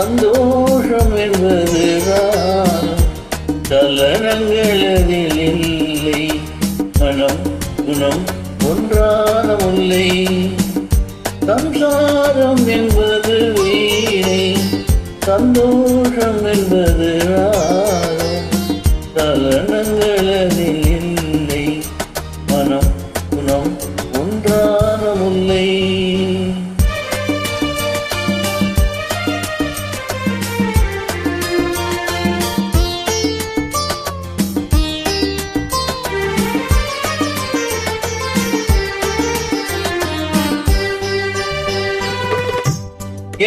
சந்தோஷம் என்பது சலனங்கள் அதில் இல்லை. மனம் குணம் ஒன்றான முல்லை. சம்சாரம் என்பது வீணை, சந்தோஷம் என்பது சலனங்கள் அதில் இல்லை. மனம் குணம் ஒன்றான முல்லை.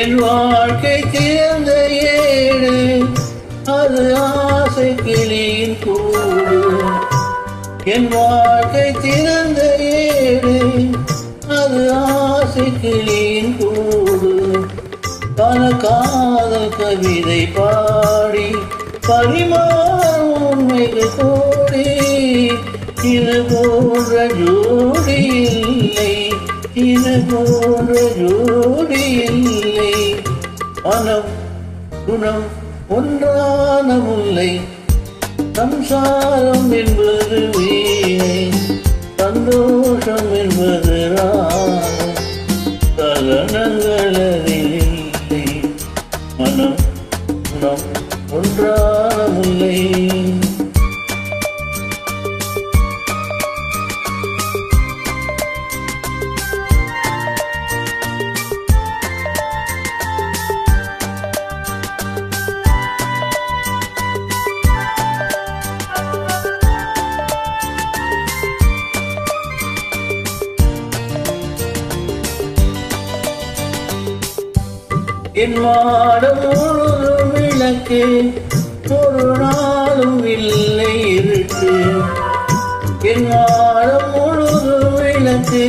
என் வாழ்க்கை திறந்த ஏடு, அது ஆசை கிளியின் கூடு. என் வாழ்க்கை திறந்த ஏடு, அது ஆசை கிளியின் கூடு. பல காதல் கவிதை பாடி பரிமாறும் உண்மைகள் கோடி. இது போன்ற ஜோடி இல்லை, இது போன்ற ஜோடி இல்லை. மனம் குணம் ஒன்றான முல்லை. சம்சாரம் என்பது வீணை, சந்தோஷம் என்பது சலனங்கள் அதில் இல்லை. மனம் குணம் ஒன்றான முல்லை. என் மாடம் முழுதும் விளக்கு, ஒரு நாளும் இல்லை இருட்டு. என் மாடம் முழுதும் விளக்கு,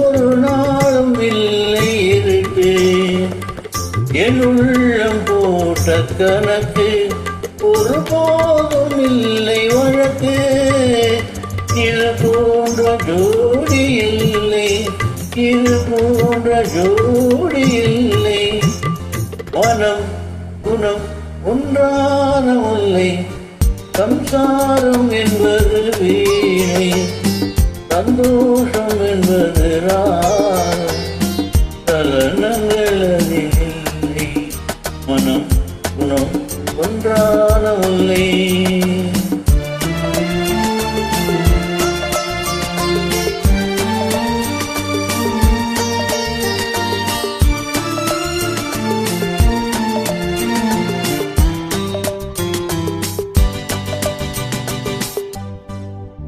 ஒரு நாளும் இல்லை இருட்டு. என் உள்ளம் போட்ட கணக்கு, ஒரு போதும் இல்லை வழக்கு. இது போன்ற ஜோடி இல்லை, இது போன்ற ஜோடி இல்லை. மனம் குணம் ஒன்றான முல்லை. சம்சாரம் என்பது வீணை, சந்தோஷம் என்பது சலனங்கள் அதில் இல்லை. மனம் குணம் ஒன்றான முல்லை.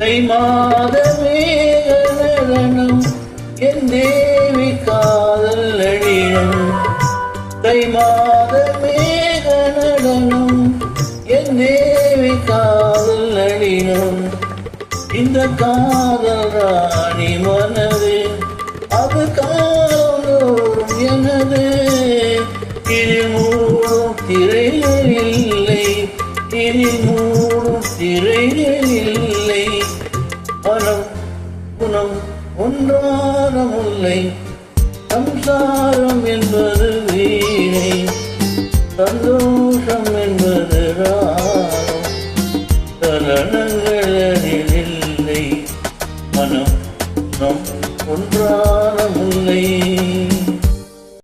தை மாத மேக நடனம், என் தேவி காதல் நடினம். தை மாத மேக நடனம், என் தேவி காதல் நடினம். இந்த காதல் ராணி மனது, அது காதலோடும் எனது. இதில் மூடும் திரைகள் இல்லை, இதில் மூடும் திரைகள் இல்லை. மனம் குணம் ஒன்றான முல்லை. சம்சாரம் என்பது வீணை, சந்தோஷம் என்பது சலனங்கள் அதில் இல்லை. மனம் குணம் ஒன்றான முல்லை.